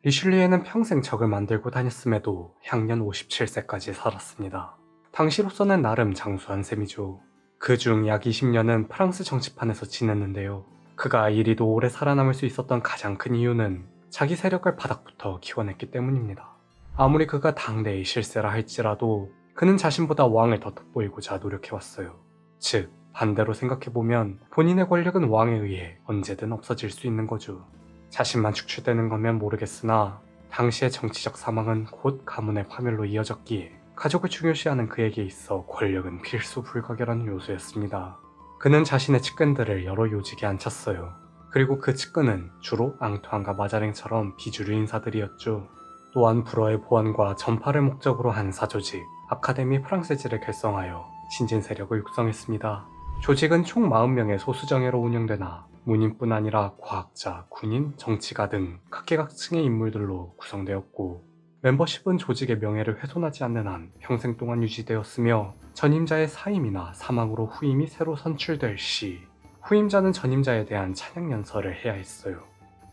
리슐리에는 평생 적을 만들고 다녔음에도 향년 57세까지 살았습니다. 당시로서는 나름 장수한 셈이죠. 그중 약 20년은 프랑스 정치판에서 지냈는데요. 그가 이리도 오래 살아남을 수 있었던 가장 큰 이유는 자기 세력을 바닥부터 키워냈기 때문입니다. 아무리 그가 당대의 실세라 할지라도 그는 자신보다 왕을 더 돋보이고자 노력해왔어요. 즉, 반대로 생각해보면 본인의 권력은 왕에 의해 언제든 없어질 수 있는 거죠. 자신만 축출되는 거면 모르겠으나 당시의 정치적 사망은 곧 가문의 파멸로 이어졌기에 가족을 중요시하는 그에게 있어 권력은 필수 불가결한 요소였습니다. 그는 자신의 측근들을 여러 요직에 앉혔어요. 그리고 그 측근은 주로 앙투안과 마자랭처럼 비주류 인사들이었죠. 또한 불어의 보안과 전파를 목적으로 한 사조직 아카데미 프랑세지를 결성하여 신진 세력을 육성했습니다. 조직은 총 40명의 소수정예로 운영되나 문인뿐 아니라 과학자, 군인, 정치가 등 각계각층의 인물들로 구성되었고, 멤버십은 조직의 명예를 훼손하지 않는 한 평생 동안 유지되었으며, 전임자의 사임이나 사망으로 후임이 새로 선출될 시 후임자는 전임자에 대한 찬양 연설을 해야 했어요.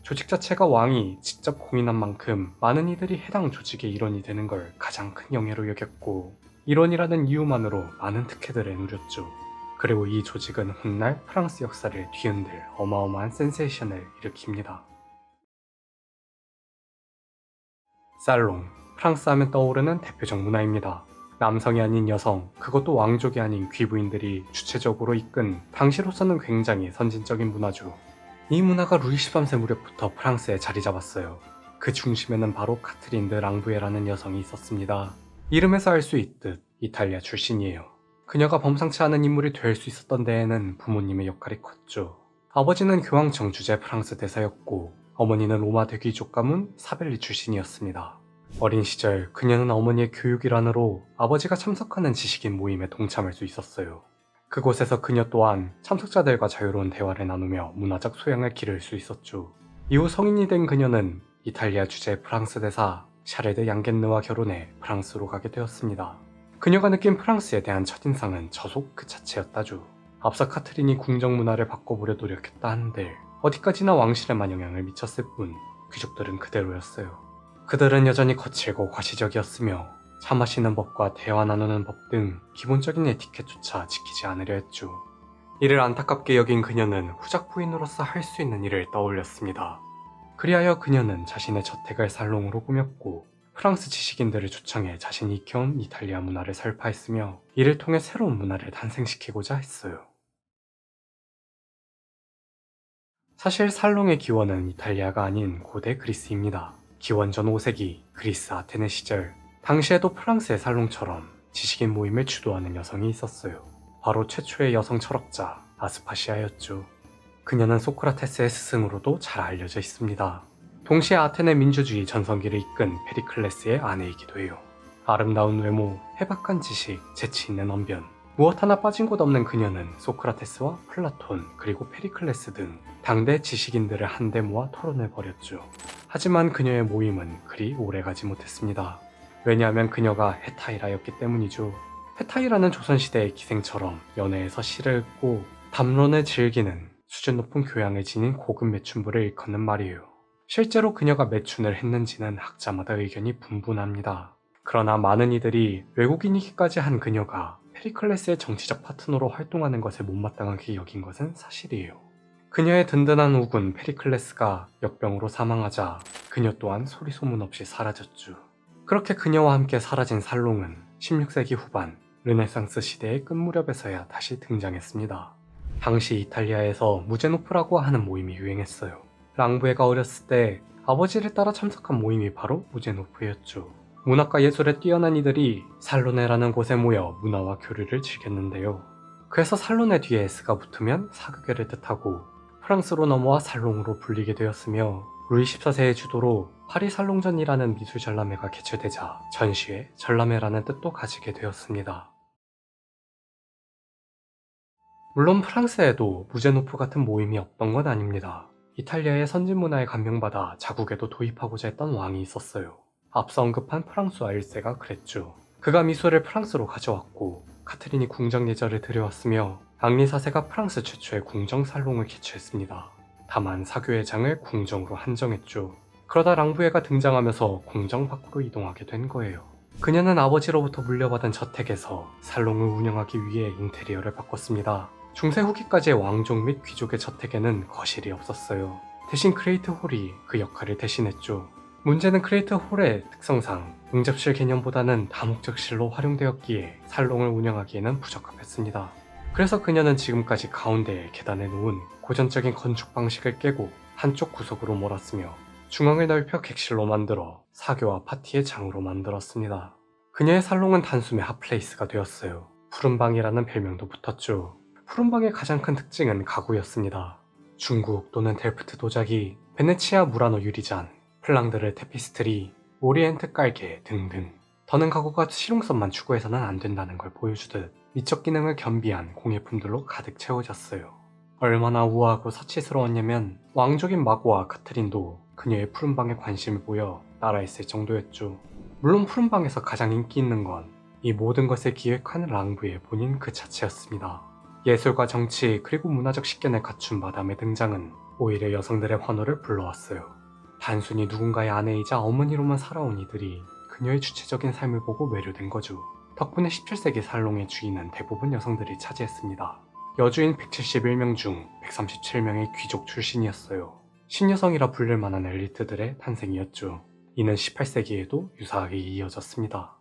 조직 자체가 왕이 직접 공인한 만큼 많은 이들이 해당 조직의 일원이 되는 걸 가장 큰 영예로 여겼고, 일원이라는 이유만으로 많은 특혜들을 누렸죠. 그리고 이 조직은 훗날 프랑스 역사를 뒤흔들 어마어마한 센세이션을 일으킵니다. 살롱, 프랑스 하면 떠오르는 대표적 문화입니다. 남성이 아닌 여성, 그것도 왕족이 아닌 귀부인들이 주체적으로 이끈 당시로서는 굉장히 선진적인 문화죠. 이 문화가 루이 13세 무렵부터 프랑스에 자리 잡았어요. 그 중심에는 바로 카트린 드 랑부에라는 여성이 있었습니다. 이름에서 알 수 있듯 이탈리아 출신이에요. 그녀가 범상치 않은 인물이 될 수 있었던 데에는 부모님의 역할이 컸죠. 아버지는 교황청 주재 프랑스 대사였고 어머니는 로마 대귀족 가문 사벨리 출신이었습니다. 어린 시절 그녀는 어머니의 교육 일환으로 아버지가 참석하는 지식인 모임에 동참할 수 있었어요. 그곳에서 그녀 또한 참석자들과 자유로운 대화를 나누며 문화적 소양을 기를 수 있었죠. 이후 성인이 된 그녀는 이탈리아 주재 프랑스 대사 샤르드 양겐느와 결혼해 프랑스로 가게 되었습니다. 그녀가 느낀 프랑스에 대한 첫인상은 저속 그 자체였다죠. 앞서 카트린이 궁정 문화를 바꿔보려 노력했다 한들 어디까지나 왕실에만 영향을 미쳤을 뿐 귀족들은 그대로였어요. 그들은 여전히 거칠고 과시적이었으며 차 마시는 법과 대화 나누는 법 등 기본적인 에티켓조차 지키지 않으려 했죠. 이를 안타깝게 여긴 그녀는 후작 부인으로서 할 수 있는 일을 떠올렸습니다. 그리하여 그녀는 자신의 저택을 살롱으로 꾸몄고 프랑스 지식인들을 초청해 자신이 익혀온 이탈리아 문화를 설파했으며 이를 통해 새로운 문화를 탄생시키고자 했어요. 사실 살롱의 기원은 이탈리아가 아닌 고대 그리스입니다. 기원전 5세기 그리스 아테네 시절, 당시에도 프랑스의 살롱처럼 지식인 모임을 주도하는 여성이 있었어요. 바로 최초의 여성 철학자 아스파시아였죠. 그녀는 소크라테스의 스승으로도 잘 알려져 있습니다. 동시에 아테네 민주주의 전성기를 이끈 페리클레스의 아내이기도 해요. 아름다운 외모, 해박한 지식, 재치 있는 언변, 무엇 하나 빠진 곳 없는 그녀는 소크라테스와 플라톤 그리고 페리클레스 등 당대 지식인들을 한데 모아 토론을 벌였죠. 하지만 그녀의 모임은 그리 오래가지 못했습니다. 왜냐하면 그녀가 헤타이라였기 때문이죠. 헤타이라는 조선시대의 기생처럼 연애에서 시를 읊고 담론을 즐기는 수준 높은 교양을 지닌 고급 매춘부를 일컫는 말이에요. 실제로 그녀가 매춘을 했는지는 학자마다 의견이 분분합니다. 그러나 많은 이들이 외국인이기까지 한 그녀가 페리클레스의 정치적 파트너로 활동하는 것을 못마땅하게 여긴 것은 사실이에요. 그녀의 든든한 우군 페리클레스가 역병으로 사망하자 그녀 또한 소리소문 없이 사라졌죠. 그렇게 그녀와 함께 사라진 살롱은 16세기 후반 르네상스 시대의 끝 무렵에서야 다시 등장했습니다. 당시 이탈리아에서 무제노프라고 하는 모임이 유행했어요. 랑부에가 어렸을 때 아버지를 따라 참석한 모임이 바로 무제노프였죠. 문학과 예술에 뛰어난 이들이 살로네라는 곳에 모여 문화와 교류를 즐겼는데요. 그래서 살로네 뒤에 S가 붙으면 사극회를 뜻하고 프랑스로 넘어와 살롱으로 불리게 되었으며 루이 14세의 주도로 파리 살롱전이라는 미술 전람회가 개최되자 전시회 전람회라는 뜻도 가지게 되었습니다. 물론 프랑스에도 무제노프 같은 모임이 없던 건 아닙니다. 이탈리아의 선진 문화에 감명받아 자국에도 도입하고자 했던 왕이 있었어요. 앞서 언급한 프랑스와 1세가 그랬죠. 그가 미술을 프랑스로 가져왔고 카트린이 궁정 예절을 들여왔으며 앙리 4세가 프랑스 최초의 궁정 살롱을 개최했습니다. 다만 사교회장을 궁정으로 한정했죠. 그러다 랑부에가 등장하면서 공정 밖으로 이동하게 된 거예요. 그녀는 아버지로부터 물려받은 저택에서 살롱을 운영하기 위해 인테리어를 바꿨습니다. 중세 후기까지의 왕족 및 귀족의 저택에는 거실이 없었어요. 대신 크레이트 홀이 그 역할을 대신했죠. 문제는 크레이트 홀의 특성상 응접실 개념보다는 다목적실로 활용되었기에 살롱을 운영하기에는 부적합했습니다. 그래서 그녀는 지금까지 가운데에 계단해 놓은 고전적인 건축 방식을 깨고 한쪽 구석으로 몰았으며 중앙을 넓혀 객실로 만들어 사교와 파티의 장으로 만들었습니다. 그녀의 살롱은 단숨에 핫플레이스가 되었어요. 푸른방이라는 별명도 붙었죠. 푸른방의 가장 큰 특징은 가구였습니다. 중국 또는 델프트 도자기, 베네치아 무라노 유리잔, 플랑드르 테피스트리, 오리엔트 깔개 등등. 더는 가구가 실용성만 추구해서는 안 된다는 걸 보여주듯 미적 기능을 겸비한 공예품들로 가득 채워졌어요. 얼마나 우아하고 사치스러웠냐면 왕족인 마고와 카트린도 그녀의 푸른방에 관심을 보여 따라했을 정도였죠. 물론 푸른방에서 가장 인기 있는 건 이 모든 것을 기획한 랑부의 본인 그 자체였습니다. 예술과 정치 그리고 문화적 식견을 갖춘 마담의 등장은 오히려 여성들의 환호를 불러왔어요. 단순히 누군가의 아내이자 어머니로만 살아온 이들이 그녀의 주체적인 삶을 보고 매료된 거죠. 덕분에 17세기 살롱의 주인은 대부분 여성들이 차지했습니다. 여주인 171명 중 137명의 귀족 출신이었어요. 신여성이라 불릴 만한 엘리트들의 탄생이었죠. 이는 18세기에도 유사하게 이어졌습니다.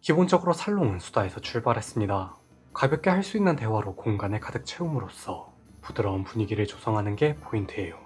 기본적으로 살롱은 수다에서 출발했습니다. 가볍게 할 수 있는 대화로 공간을 가득 채움으로써 부드러운 분위기를 조성하는 게 포인트예요.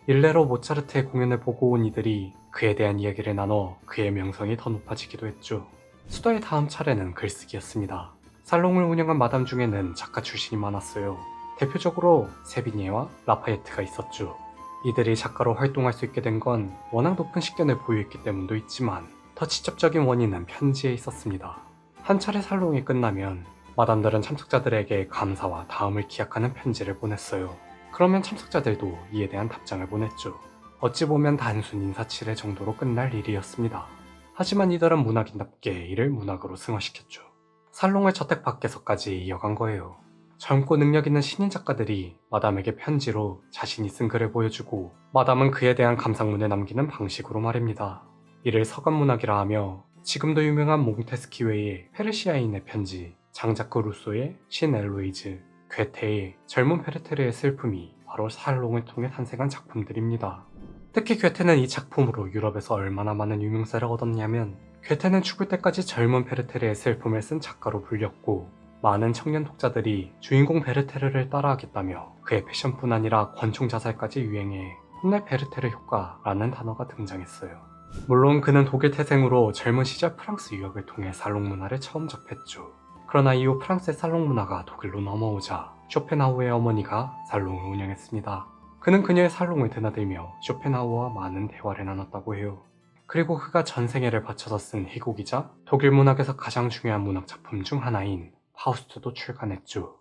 일례로 모차르트의 공연을 보고 온 이들이 그에 대한 이야기를 나눠 그의 명성이 더 높아지기도 했죠. 수다의 다음 차례는 글쓰기였습니다. 살롱을 운영한 마담 중에는 작가 출신이 많았어요. 대표적으로 세비니에와 라파예트가 있었죠. 이들이 작가로 활동할 수 있게 된 건 워낙 높은 식견을 보유했기 때문도 있지만 더 직접적인 원인은 편지에 있었습니다. 한 차례 살롱이 끝나면 마담들은 참석자들에게 감사와 다음을 기약하는 편지를 보냈어요. 그러면 참석자들도 이에 대한 답장을 보냈죠. 어찌 보면 단순 인사치레 정도로 끝날 일이었습니다. 하지만 이들은 문학인답게 이를 문학으로 승화시켰죠. 살롱을 저택 밖에서까지 이어간 거예요. 젊고 능력 있는 신인 작가들이 마담에게 편지로 자신이 쓴 글을 보여주고 마담은 그에 대한 감상문을 남기는 방식으로 말입니다. 이를 서간문학이라 하며 지금도 유명한 몽테스키 외에 페르시아인의 편지, 장자크 루소의 신 엘로이즈, 괴테의 젊은 페르테르의 슬픔이 바로 살롱을 통해 탄생한 작품들입니다. 특히 괴테는 이 작품으로 유럽에서 얼마나 많은 유명세를 얻었냐면 괴테는 죽을 때까지 젊은 베르테르의 슬픔을 쓴 작가로 불렸고 많은 청년 독자들이 주인공 베르테르를 따라하겠다며 그의 패션뿐 아니라 권총 자살까지 유행해 훗날 베르테르 효과라는 단어가 등장했어요. 물론 그는 독일 태생으로 젊은 시절 프랑스 유학을 통해 살롱 문화를 처음 접했죠. 그러나 이후 프랑스의 살롱 문화가 독일로 넘어오자 쇼펜하우의 어머니가 살롱을 운영했습니다. 그는 그녀의 살롱을 드나들며 쇼펜하우와 많은 대화를 나눴다고 해요. 그리고 그가 전생애를 바쳐서 쓴 희곡이자 독일 문학에서 가장 중요한 문학 작품 중 하나인 파우스트도 출간했죠.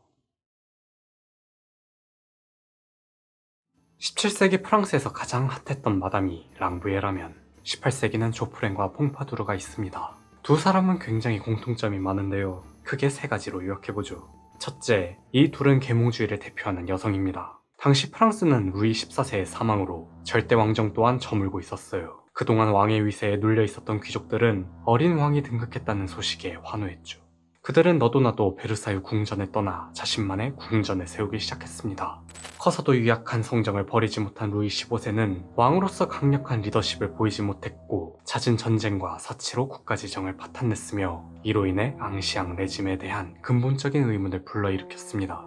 17세기 프랑스에서 가장 핫했던 마담이 랑부에라면 18세기는 조프렌과 퐁파두르가 있습니다. 두 사람은 굉장히 공통점이 많은데요. 크게 세 가지로 요약해보죠. 첫째, 이 둘은 계몽주의를 대표하는 여성입니다. 당시 프랑스는 루이 14세의 사망으로 절대 왕정 또한 저물고 있었어요. 그동안 왕의 위세에 눌려 있었던 귀족들은 어린 왕이 등극했다는 소식에 환호했죠. 그들은 너도나도 베르사유 궁전을 떠나 자신만의 궁전을 세우기 시작했습니다. 커서도 유약한 성정을 버리지 못한 루이 15세는 왕으로서 강력한 리더십을 보이지 못했고 잦은 전쟁과 사치로 국가지정을 파탄냈으며 이로 인해 앙시앙 레짐에 대한 근본적인 의문을 불러일으켰습니다.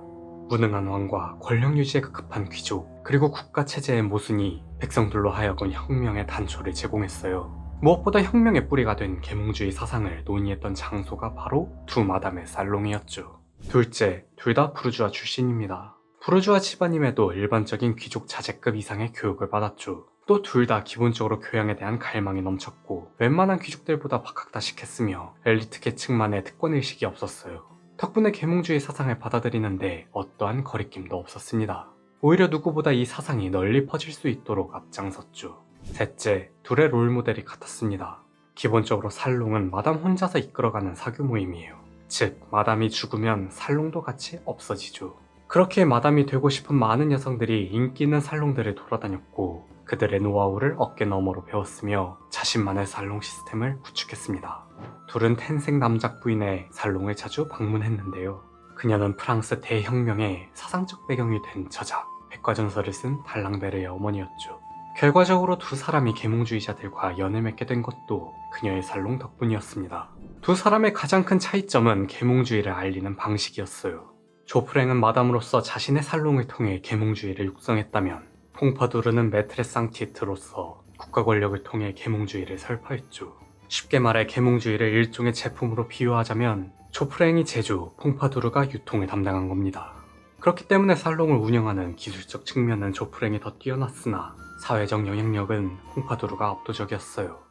무능한 왕과 권력 유지에 급급한 귀족 그리고 국가 체제의 모순이 백성들로 하여금 혁명의 단초를 제공했어요. 무엇보다 혁명의 뿌리가 된 계몽주의 사상을 논의했던 장소가 바로 두 마담의 살롱이었죠. 둘째, 둘 다 부르주아 출신입니다. 부르주아 집안임에도 일반적인 귀족 자제급 이상의 교육을 받았죠. 또 둘 다 기본적으로 교양에 대한 갈망이 넘쳤고 웬만한 귀족들보다 박학다식했으며 엘리트 계층만의 특권의식이 없었어요. 덕분에 계몽주의 사상을 받아들이는데 어떠한 거리낌도 없었습니다. 오히려 누구보다 이 사상이 널리 퍼질 수 있도록 앞장섰죠. 셋째, 둘의 롤모델이 같았습니다. 기본적으로 살롱은 마담 혼자서 이끌어가는 사교 모임이에요. 즉, 마담이 죽으면 살롱도 같이 없어지죠. 그렇게 마담이 되고 싶은 많은 여성들이 인기 있는 살롱들을 돌아다녔고 그들의 노하우를 어깨너머로 배웠으며 자신만의 살롱 시스템을 구축했습니다. 둘은 텐생 남작 부인의 살롱을 자주 방문했는데요. 그녀는 프랑스 대혁명의 사상적 배경이 된 저작 백과전서를 쓴 달랑베르의 어머니였죠. 결과적으로 두 사람이 계몽주의자들과 연을 맺게 된 것도 그녀의 살롱 덕분이었습니다. 두 사람의 가장 큰 차이점은 계몽주의를 알리는 방식이었어요. 조프랭은 마담으로서 자신의 살롱을 통해 계몽주의를 육성했다면 퐁파두르는 메트레 상티트로서 국가 권력을 통해 계몽주의를 설파했죠. 쉽게 말해 계몽주의를 일종의 제품으로 비유하자면 조프랭이 제조, 퐁파두르가 유통을 담당한 겁니다. 그렇기 때문에 살롱을 운영하는 기술적 측면은 조프랭이 더 뛰어났으나 사회적 영향력은 퐁파두르가 압도적이었어요.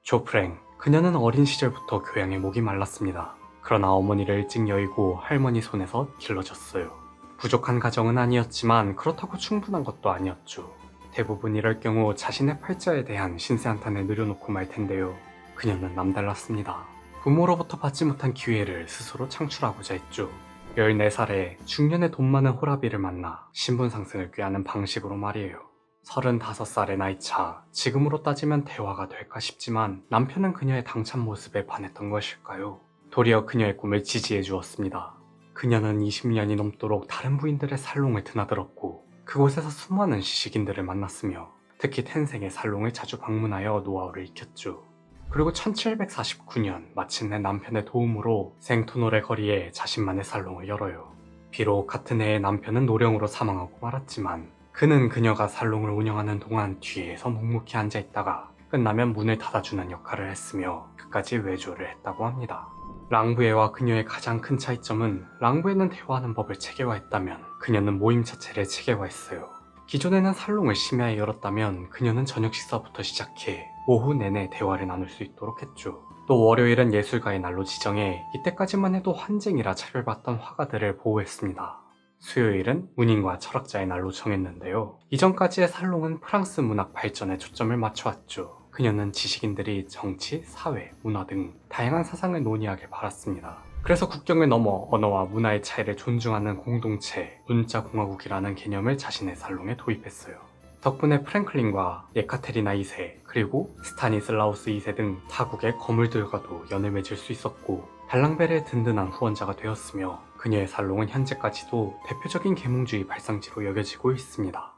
조프랭, 그녀는 어린 시절부터 교양에 목이 말랐습니다. 그러나 어머니를 일찍 여의고 할머니 손에서 길러졌어요. 부족한 가정은 아니었지만 그렇다고 충분한 것도 아니었죠. 대부분 이럴 경우 자신의 팔자에 대한 신세한탄을 늘여놓고 말 텐데요. 그녀는 남달랐습니다. 부모로부터 받지 못한 기회를 스스로 창출하고자 했죠. 14살에 중년의 돈 많은 호라비를 만나 신분 상승을 꾀하는 방식으로 말이에요. 35살의 나이차, 지금으로 따지면 대화가 될까 싶지만 남편은 그녀의 당찬 모습에 반했던 것일까요? 도리어 그녀의 꿈을 지지해 주었습니다. 그녀는 20년이 넘도록 다른 부인들의 살롱을 드나들었고 그곳에서 수많은 시식인들을 만났으며 특히 텐생의 살롱을 자주 방문하여 노하우를 익혔죠. 그리고 1749년 마침내 남편의 도움으로 생토노레 거리에 자신만의 살롱을 열어요. 비록 같은 해에 남편은 노령으로 사망하고 말았지만 그는 그녀가 살롱을 운영하는 동안 뒤에서 묵묵히 앉아있다가 끝나면 문을 닫아주는 역할을 했으며 끝까지 외조를 했다고 합니다. 랑부에와 그녀의 가장 큰 차이점은 랑부에는 대화하는 법을 체계화했다면 그녀는 모임 자체를 체계화했어요. 기존에는 살롱을 심야에 열었다면 그녀는 저녁 식사부터 시작해 오후 내내 대화를 나눌 수 있도록 했죠. 또 월요일은 예술가의 날로 지정해 이때까지만 해도 환쟁이라 차별받던 화가들을 보호했습니다. 수요일은 문인과 철학자의 날로 정했는데요. 이전까지의 살롱은 프랑스 문학 발전에 초점을 맞춰왔죠. 그녀는 지식인들이 정치, 사회, 문화 등 다양한 사상을 논의하길 바랐습니다. 그래서 국경을 넘어 언어와 문화의 차이를 존중하는 공동체, 문자공화국이라는 개념을 자신의 살롱에 도입했어요. 덕분에 프랭클린과 예카테리나 2세, 그리고 스타니슬라우스 2세 등 타국의 거물들과도 연을 맺을 수 있었고 달랑베르의 든든한 후원자가 되었으며 그녀의 살롱은 현재까지도 대표적인 계몽주의 발상지로 여겨지고 있습니다.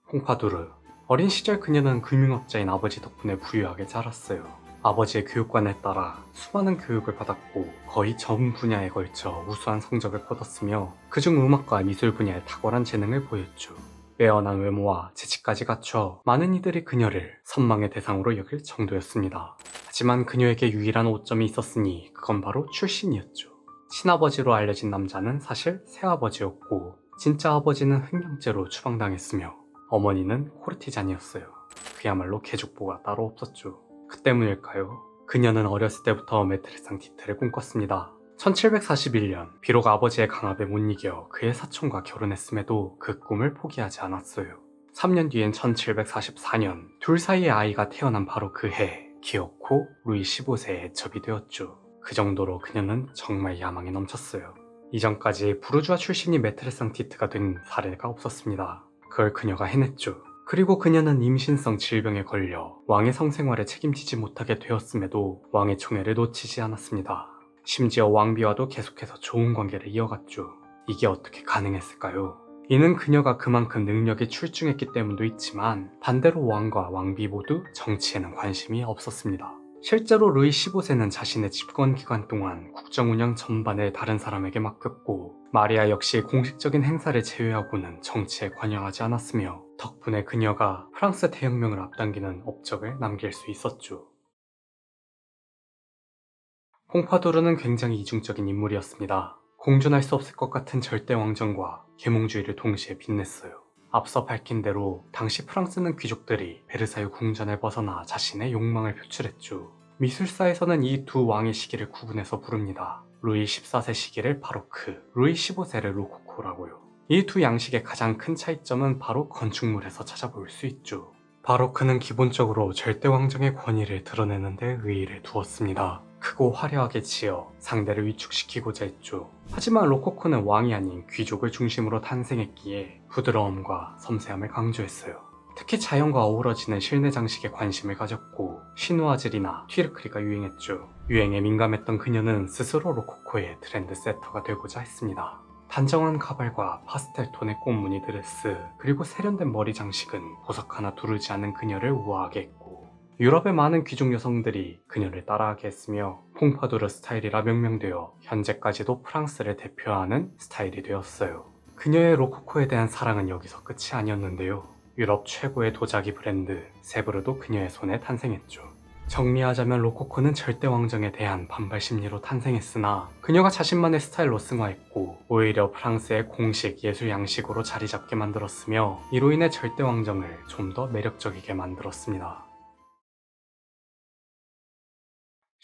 퐁파두르, 어린 시절 그녀는 금융업자인 아버지 덕분에 부유하게 자랐어요. 아버지의 교육관에 따라 수많은 교육을 받았고 거의 전 분야에 걸쳐 우수한 성적을 거뒀으며 그중 음악과 미술 분야에 탁월한 재능을 보였죠. 빼어난 외모와 재치까지 갖춰 많은 이들이 그녀를 선망의 대상으로 여길 정도였습니다. 하지만 그녀에게 유일한 오점이 있었으니 그건 바로 출신이었죠. 친아버지로 알려진 남자는 사실 새아버지였고 진짜 아버지는 횡령죄로 추방당했으며 어머니는 코르티잔이었어요. 그야말로 개족보가 따로 없었죠. 그 때문일까요? 그녀는 어렸을 때부터 메트레상티트를 꿈꿨습니다. 1741년 비록 아버지의 강압에 못 이겨 그의 사촌과 결혼했음에도 그 꿈을 포기하지 않았어요. 3년 뒤엔 1744년 둘 사이의 아이가 태어난 바로 그 해 기어코 루이 15세에 애첩이 되었죠. 그 정도로 그녀는 정말 야망이 넘쳤어요. 이전까지 부르주아 출신이 메트레상티트가 된 사례가 없었습니다. 그걸 그녀가 해냈죠. 그리고 그녀는 임신성 질병에 걸려 왕의 성생활에 책임지지 못하게 되었음에도 왕의 총애를 놓치지 않았습니다. 심지어 왕비와도 계속해서 좋은 관계를 이어갔죠. 이게 어떻게 가능했을까요? 이는 그녀가 그만큼 능력이 출중했기 때문도 있지만 반대로 왕과 왕비 모두 정치에는 관심이 없었습니다. 실제로 루이 15세는 자신의 집권 기간 동안 국정 운영 전반을 다른 사람에게 맡겼고 마리아 역시 공식적인 행사를 제외하고는 정치에 관여하지 않았으며 덕분에 그녀가 프랑스 대혁명을 앞당기는 업적을 남길 수 있었죠. 퐁파두르는 굉장히 이중적인 인물이었습니다. 공존할 수 없을 것 같은 절대왕정과 계몽주의를 동시에 빛냈어요. 앞서 밝힌 대로 당시 프랑스는 귀족들이 베르사유 궁전을 벗어나 자신의 욕망을 표출했죠. 미술사에서는 이 두 왕의 시기를 구분해서 부릅니다. 루이 14세 시기를 바로크, 루이 15세를 로코코라고요. 이 두 양식의 가장 큰 차이점은 바로 건축물에서 찾아볼 수 있죠. 바로크는 기본적으로 절대왕정의 권위를 드러내는 데 의의를 두었습니다. 크고 화려하게 지어 상대를 위축시키고자 했죠. 하지만 로코코는 왕이 아닌 귀족을 중심으로 탄생했기에 부드러움과 섬세함을 강조했어요. 특히 자연과 어우러지는 실내 장식에 관심을 가졌고 시누아즐이나 튀르크리가 유행했죠. 유행에 민감했던 그녀는 스스로 로코코의 트렌드 세터가 되고자 했습니다. 단정한 가발과 파스텔 톤의 꽃무늬 드레스, 그리고 세련된 머리 장식은 보석 하나 두르지 않는 그녀를 우아하게 했고, 유럽의 많은 귀족 여성들이 그녀를 따라하게 했으며 퐁파두르 스타일이라 명명되어 현재까지도 프랑스를 대표하는 스타일이 되었어요. 그녀의 로코코에 대한 사랑은 여기서 끝이 아니었는데요. 유럽 최고의 도자기 브랜드 세브르도 그녀의 손에 탄생했죠. 정리하자면 로코코는 절대 왕정에 대한 반발 심리로 탄생했으나 그녀가 자신만의 스타일로 승화했고 오히려 프랑스의 공식 예술 양식으로 자리 잡게 만들었으며 이로 인해 절대 왕정을 좀 더 매력적이게 만들었습니다.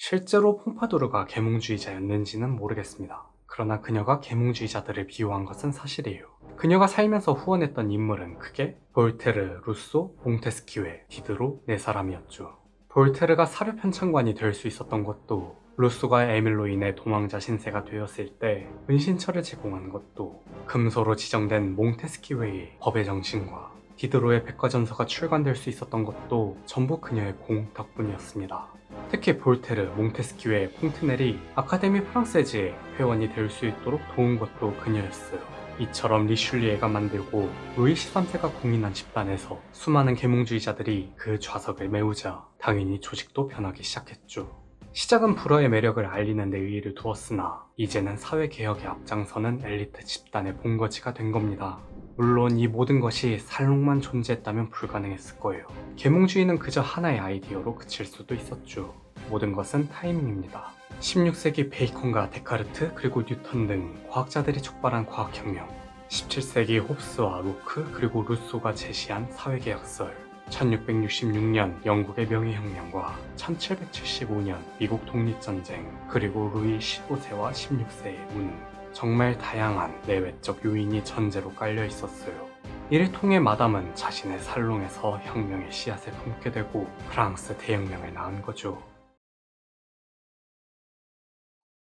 실제로 퐁파두르가 계몽주의자였는지는 모르겠습니다. 그러나 그녀가 계몽주의자들을 비호한 것은 사실이에요. 그녀가 살면서 후원했던 인물은 크게 볼테르, 루소, 몽테스키웨, 디드로 네 사람이었죠. 볼테르가 사료 편찬관이 될 수 있었던 것도, 루소가 에밀로 인해 도망자 신세가 되었을 때 은신처를 제공한 것도, 금소로 지정된 몽테스키웨의 법의 정신과 디드로의 백과전서가 출간될 수 있었던 것도 전부 그녀의 공 덕분이었습니다. 특히 볼테르, 몽테스키웨, 퐁트넬이 아카데미 프랑세즈의 회원이 될 수 있도록 도운 것도 그녀였어요. 이처럼 리슐리에가 만들고 루이 13세가 공인한 집단에서 수많은 계몽주의자들이 그 좌석을 메우자 당연히 조직도 변하기 시작했죠. 시작은 불어의 매력을 알리는 데 의의를 두었으나 이제는 사회개혁에 앞장서는 엘리트 집단의 본거지가 된 겁니다. 물론 이 모든 것이 살롱만 존재했다면 불가능했을 거예요. 계몽주의는 그저 하나의 아이디어로 그칠 수도 있었죠. 모든 것은 타이밍입니다. 16세기 베이컨과 데카르트 그리고 뉴턴 등 과학자들이 촉발한 과학혁명, 17세기 홉스와 로크 그리고 루소가 제시한 사회계약설, 1666년 영국의 명예혁명과 1775년 미국 독립전쟁, 그리고 루이 15세와 16세의 운, 정말 다양한 내외적 요인이 전제로 깔려 있었어요. 이를 통해 마담은 자신의 살롱에서 혁명의 씨앗을 품게 되고 프랑스 대혁명을 낳은 거죠.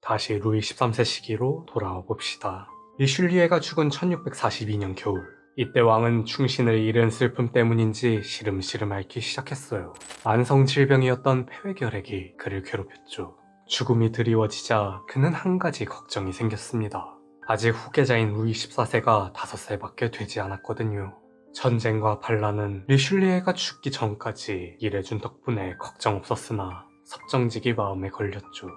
다시 루이 13세 시기로 돌아와 봅시다. 리슐리에가 죽은 1642년 겨울, 이때 왕은 충신을 잃은 슬픔 때문인지 시름시름 앓기 시작했어요. 만성 질병이었던 폐회결핵이 그를 괴롭혔죠. 죽음이 드리워지자 그는 한 가지 걱정이 생겼습니다. 아직 후계자인 루이 14세가 5살밖에 되지 않았거든요. 전쟁과 반란은 리슐리에가 죽기 전까지 일해준 덕분에 걱정 없었으나 섭정직이 마음에 걸렸죠.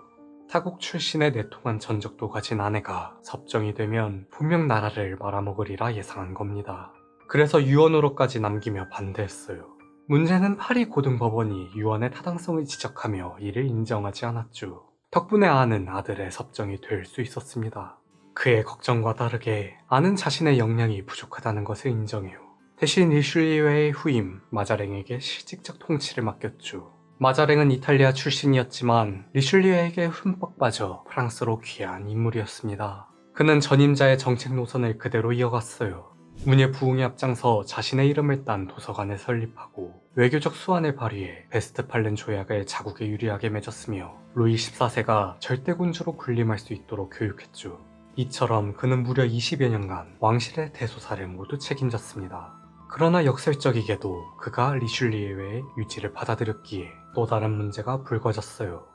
타국 출신의 내통한 전적도 가진 아내가 섭정이 되면 분명 나라를 말아먹으리라 예상한 겁니다. 그래서 유언으로까지 남기며 반대했어요. 문제는 파리 고등법원이 유언의 타당성을 지적하며 이를 인정하지 않았죠. 덕분에 아는 아들의 섭정이 될 수 있었습니다. 그의 걱정과 다르게 아는 자신의 역량이 부족하다는 것을 인정해요. 대신 리슐리에의 후임 마자랭에게 실직적 통치를 맡겼죠. 마자랭은 이탈리아 출신이었지만 리슐리에에게 흠뻑 빠져 프랑스로 귀한 인물이었습니다. 그는 전임자의 정책 노선을 그대로 이어갔어요. 문예 부흥에 앞장서 자신의 이름을 딴 도서관을 설립하고 외교적 수완을 발휘해 베스트팔렌 조약을 자국에 유리하게 맺었으며 루이 14세가 절대군주로 군림할 수 있도록 교육했죠. 이처럼 그는 무려 20여 년간 왕실의 대소사를 모두 책임졌습니다. 그러나 역설적이게도 그가 리슐리에의 유지를 받아들였기에 또 다른 문제가 불거졌어요.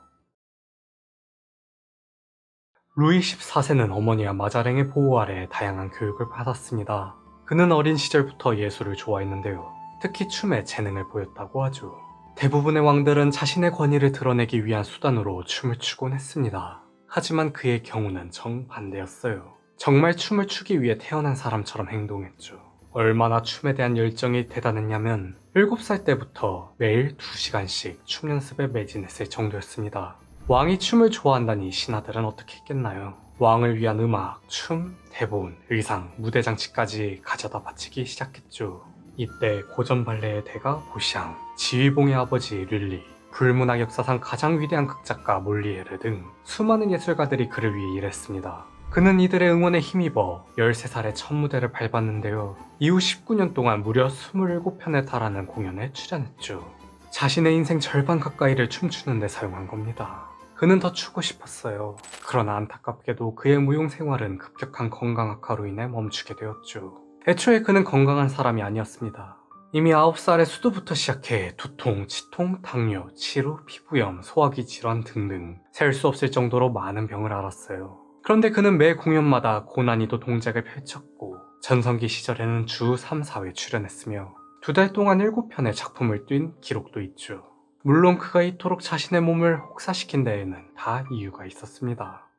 루이 14세는 어머니와 마자랭의 보호 아래 다양한 교육을 받았습니다. 그는 어린 시절부터 예술을 좋아했는데요. 특히 춤에 재능을 보였다고 하죠. 대부분의 왕들은 자신의 권위를 드러내기 위한 수단으로 춤을 추곤 했습니다. 하지만 그의 경우는 정반대였어요. 정말 춤을 추기 위해 태어난 사람처럼 행동했죠. 얼마나 춤에 대한 열정이 대단했냐면 7살 때부터 매일 2시간씩 춤 연습에 매진했을 정도였습니다. 왕이 춤을 좋아한다니 신하들은 어떻게 했겠나요? 왕을 위한 음악, 춤, 대본, 의상, 무대 장치까지 가져다 바치기 시작했죠. 이때 고전 발레의 대가 보샹, 지휘봉의 아버지 룰리, 불문학 역사상 가장 위대한 극작가 몰리에르 등 수많은 예술가들이 그를 위해 일했습니다. 그는 이들의 응원에 힘입어 13살에 첫 무대를 밟았는데요. 이후 19년 동안 무려 27편에 달하는 공연에 출연했죠. 자신의 인생 절반 가까이를 춤추는 데 사용한 겁니다. 그는 더 추고 싶었어요. 그러나 안타깝게도 그의 무용 생활은 급격한 건강 악화로 인해 멈추게 되었죠. 애초에 그는 건강한 사람이 아니었습니다. 이미 9살에 수두부터 시작해 두통, 치통, 당뇨, 치루, 피부염, 소화기 질환 등등 셀 수 없을 정도로 많은 병을 앓았어요. 그런데 그는 매 공연마다 고난이도 동작을 펼쳤고 전성기 시절에는 주 3, 4회 출연했으며 2달 동안 7편의 작품을 뛴 기록도 있죠. 물론 그가 이토록 자신의 몸을 혹사시킨 데에는 다 이유가 있었습니다.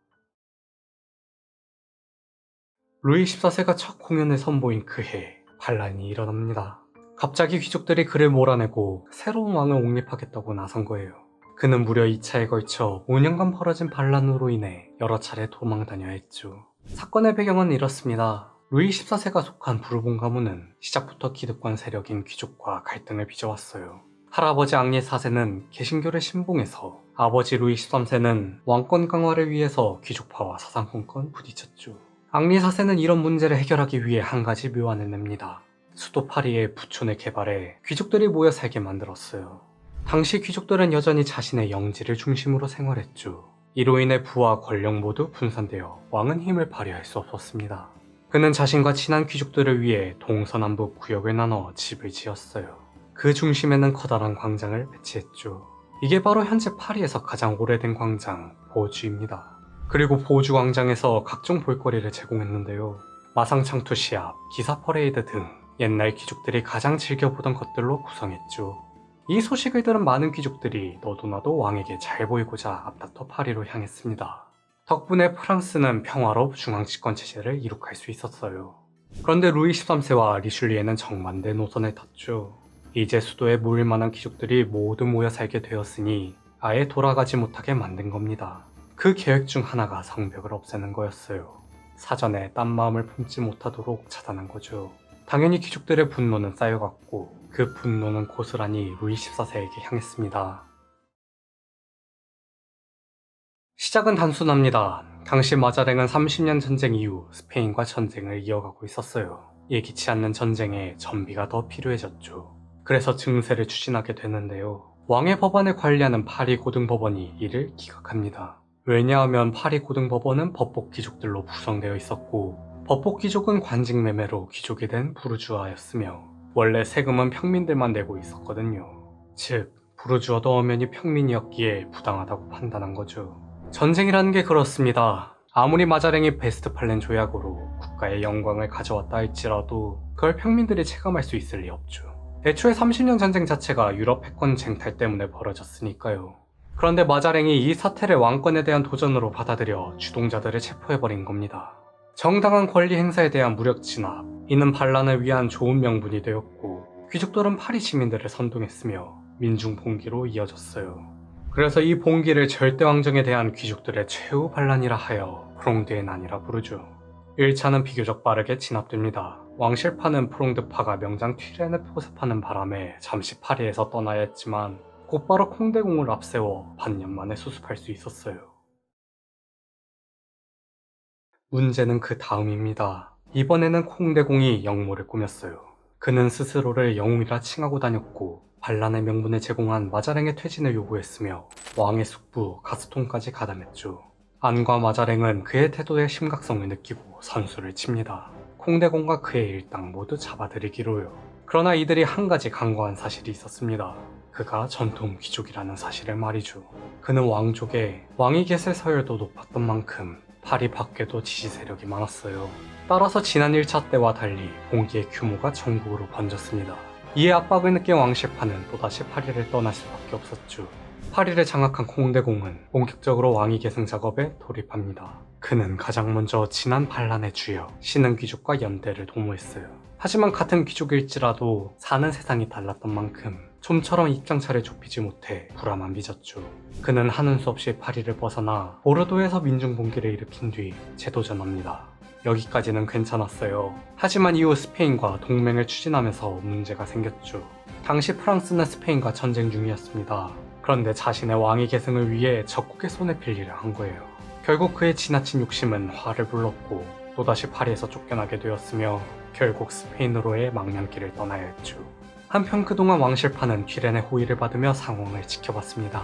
루이 14세가 첫 공연을 선보인 그해 반란이 일어납니다. 갑자기 귀족들이 그를 몰아내고 새로운 왕을 옹립하겠다고 나선 거예요. 그는 무려 2차에 걸쳐 5년간 벌어진 반란으로 인해 여러 차례 도망 다녀야 했죠. 사건의 배경은 이렇습니다. 루이 14세가 속한 부르봉 가문은 시작부터 기득권 세력인 귀족과 갈등을 빚어왔어요. 할아버지 앙리 4세는 개신교를 신봉해서 아버지 루이 13세는 왕권 강화를 위해서 귀족파와 사상권과 부딪혔죠. 앙리 4세는 이런 문제를 해결하기 위해 한 가지 묘안을 냅니다. 수도 파리에 부촌을 개발해 귀족들이 모여 살게 만들었어요. 당시 귀족들은 여전히 자신의 영지를 중심으로 생활했죠. 이로 인해 부와 권력 모두 분산되어 왕은 힘을 발휘할 수 없었습니다. 그는 자신과 친한 귀족들을 위해 동서남북 구역을 나눠 집을 지었어요. 그 중심에는 커다란 광장을 배치했죠. 이게 바로 현재 파리에서 가장 오래된 광장, 보주입니다. 그리고 보주 광장에서 각종 볼거리를 제공했는데요. 마상창투 시합, 기사 퍼레이드 등 옛날 귀족들이 가장 즐겨보던 것들로 구성했죠. 이 소식을 들은 많은 귀족들이 너도나도 왕에게 잘 보이고자 앞다퉈 파리로 향했습니다. 덕분에 프랑스는 평화로 중앙집권 체제를 이룩할 수 있었어요. 그런데 루이 13세와 리슐리에는 정반대 노선을 탔죠. 이제 수도에 모일 만한 귀족들이 모두 모여 살게 되었으니 아예 돌아가지 못하게 만든 겁니다. 그 계획 중 하나가 성벽을 없애는 거였어요. 사전에 딴 마음을 품지 못하도록 차단한 거죠. 당연히 귀족들의 분노는 쌓여갔고 그 분노는 고스란히 루이 14세에게 향했습니다. 시작은 단순합니다. 당시 마자랭은 30년 전쟁 이후 스페인과 전쟁을 이어가고 있었어요. 예기치 않는 전쟁에 전비가 더 필요해졌죠. 그래서 증세를 추진하게 되는데요. 왕의 법안을 관리하는 파리 고등법원이 이를 기각합니다. 왜냐하면 파리 고등법원은 법복 귀족들로 구성되어 있었고 법복 귀족은 관직 매매로 귀족이 된 부르주아였으며 원래 세금은 평민들만 내고 있었거든요. 즉 부르주아도 엄연히 평민이었기에 부당하다고 판단한 거죠. 전쟁이라는 게 그렇습니다. 아무리 마자랭이 베스트팔렌 조약으로 국가의 영광을 가져왔다 할지라도 그걸 평민들이 체감할 수 있을 리 없죠. 애초에 30년 전쟁 자체가 유럽 패권 쟁탈 때문에 벌어졌으니까요. 그런데 마자랭이 이 사태를 왕권에 대한 도전으로 받아들여 주동자들을 체포해버린 겁니다. 정당한 권리 행사에 대한 무력 진압, 이는 반란을 위한 좋은 명분이 되었고 귀족들은 파리 시민들을 선동했으며 민중 봉기로 이어졌어요. 그래서 이 봉기를 절대왕정에 대한 귀족들의 최후 반란이라 하여 프롱드의 난이라 부르죠. 1차는 비교적 빠르게 진압됩니다. 왕실파는 프롱드파가 명장 튀렌을 포섭하는 바람에 잠시 파리에서 떠나야 했지만 곧바로 콩대공을 앞세워 반년 만에 수습할 수 있었어요. 문제는 그 다음입니다. 이번에는 콩대공이 영모를 꾸몄어요. 그는 스스로를 영웅이라 칭하고 다녔고 반란의 명분을 제공한 마자랭의 퇴진을 요구했으며 왕의 숙부 가스통까지 가담했죠. 안과 마자랭은 그의 태도의 심각성을 느끼고 선수를 칩니다. 콩대공과 그의 일당 모두 잡아들이기로요. 그러나 이들이 한 가지 간과한 사실이 있었습니다. 그가 전통 귀족이라는 사실을 말이죠. 그는 왕족에 왕이 계실 서열도 높았던 만큼 파리 밖에도 지지 세력이 많았어요. 따라서 지난 1차 때와 달리 봉기의 규모가 전국으로 번졌습니다. 이에 압박을 느낀 왕실파는 또다시 파리를 떠날 수밖에 없었죠. 파리를 장악한 콩대공은 본격적으로 왕위 계승 작업에 돌입합니다. 그는 가장 먼저 지난 반란의 주역 신흥 귀족과 연대를 도모했어요. 하지만 같은 귀족일지라도 사는 세상이 달랐던 만큼 좀처럼 입장차를 좁히지 못해 불화만 빚었죠. 그는 하는 수 없이 파리를 벗어나 보르도에서 민중봉기를 일으킨 뒤 재도전합니다. 여기까지는 괜찮았어요. 하지만 이후 스페인과 동맹을 추진하면서 문제가 생겼죠. 당시 프랑스는 스페인과 전쟁 중이었습니다. 그런데 자신의 왕위 계승을 위해 적국의 손에 빌 일을 한 거예요. 결국 그의 지나친 욕심은 화를 불렀고 또다시 파리에서 쫓겨나게 되었으며 결국 스페인으로의 망명길을 떠나야 했죠. 한편 그동안 왕실파는 튀렌의 호의를 받으며 상황을 지켜봤습니다.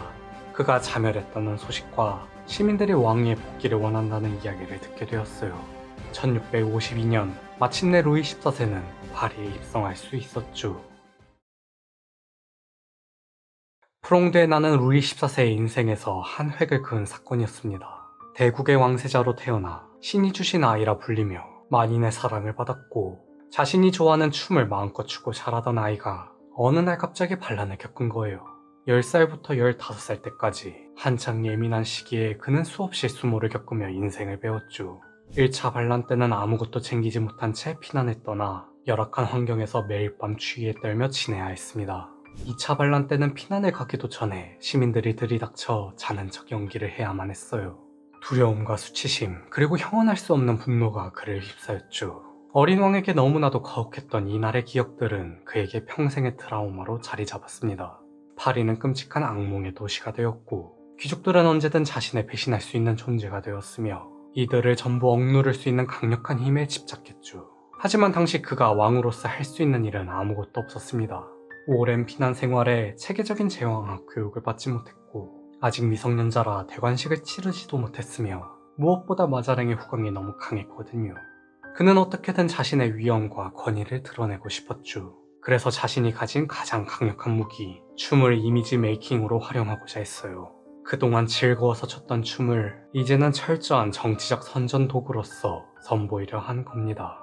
그가 자멸했다는 소식과 시민들이 왕위에 복귀를 원한다는 이야기를 듣게 되었어요. 1652년 마침내 루이 14세는 파리에 입성할 수 있었죠. 프롱드에 나는 루이 14세의 인생에서 한 획을 그은 사건이었습니다. 대국의 왕세자로 태어나 신이 주신 아이라 불리며 만인의 사랑을 받았고 자신이 좋아하는 춤을 마음껏 추고 자라던 아이가 어느 날 갑자기 반란을 겪은 거예요. 10살부터 15살 때까지 한창 예민한 시기에 그는 수없이 수모를 겪으며 인생을 배웠죠. 1차 반란 때는 아무것도 챙기지 못한 채 피난을 떠나 열악한 환경에서 매일 밤 추위에 떨며 지내야 했습니다. 2차 반란 때는 피난을 가기도 전에 시민들이 들이닥쳐 자는 척 연기를 해야만 했어요. 두려움과 수치심 그리고 형언할 수 없는 분노가 그를 휩싸였죠. 어린 왕에게 너무나도 가혹했던 이날의 기억들은 그에게 평생의 트라우마로 자리 잡았습니다. 파리는 끔찍한 악몽의 도시가 되었고 귀족들은 언제든 자신을 배신할 수 있는 존재가 되었으며 이들을 전부 억누를 수 있는 강력한 힘에 집착했죠. 하지만 당시 그가 왕으로서 할 수 있는 일은 아무것도 없었습니다. 오랜 피난 생활에 체계적인 제왕학 교육을 받지 못했고 아직 미성년자라 대관식을 치르지도 못했으며 무엇보다 마자랭의 후광이 너무 강했거든요. 그는 어떻게든 자신의 위엄과 권위를 드러내고 싶었죠. 그래서 자신이 가진 가장 강력한 무기, 춤을 이미지 메이킹으로 활용하고자 했어요. 그동안 즐거워서 췄던 춤을 이제는 철저한 정치적 선전 도구로서 선보이려 한 겁니다.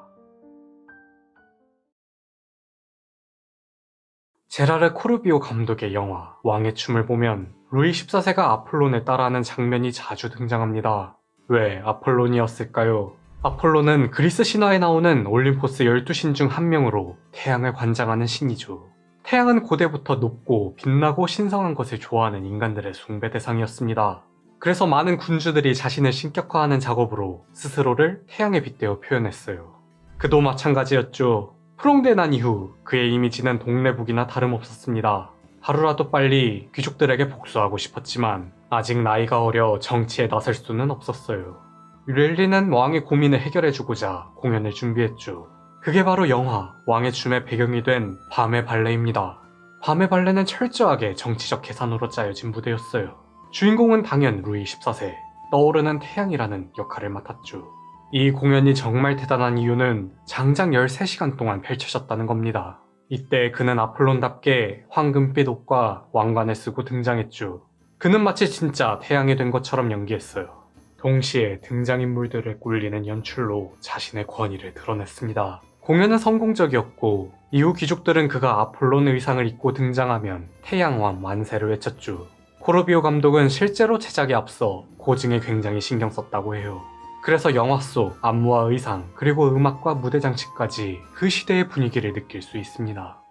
제라르 코르비오 감독의 영화 왕의 춤을 보면 루이 14세가 아폴론을 따라하는 장면이 자주 등장합니다. 왜 아폴론이었을까요? 아폴론은 그리스 신화에 나오는 올림포스 12신 중 한 명으로 태양을 관장하는 신이죠. 태양은 고대부터 높고 빛나고 신성한 것을 좋아하는 인간들의 숭배 대상이었습니다. 그래서 많은 군주들이 자신을 신격화하는 작업으로 스스로를 태양에 빗대어 표현했어요. 그도 마찬가지였죠. 프롱드에 난 이후 그의 이미지는 동네북이나 다름없었습니다. 하루라도 빨리 귀족들에게 복수하고 싶었지만 아직 나이가 어려 정치에 나설 수는 없었어요. 릴리는 왕의 고민을 해결해주고자 공연을 준비했죠. 그게 바로 영화 왕의 춤의 배경이 된 밤의 발레입니다. 밤의 발레는 철저하게 정치적 계산으로 짜여진 무대였어요. 주인공은 당연 루이 14세, 떠오르는 태양이라는 역할을 맡았죠. 이 공연이 정말 대단한 이유는 장장 13시간 동안 펼쳐졌다는 겁니다. 이때 그는 아폴론답게 황금빛 옷과 왕관을 쓰고 등장했죠. 그는 마치 진짜 태양이 된 것처럼 연기했어요. 동시에 등장인물들을 꿀리는 연출로 자신의 권위를 드러냈습니다. 공연은 성공적이었고 이후 귀족들은 그가 아폴론 의상을 입고 등장하면 태양왕 만세를 외쳤죠. 코르비오 감독은 실제로 제작에 앞서 고증에 굉장히 신경 썼다고 해요. 그래서 영화 속 안무와 의상 그리고 음악과 무대 장치까지 그 시대의 분위기를 느낄 수 있습니다.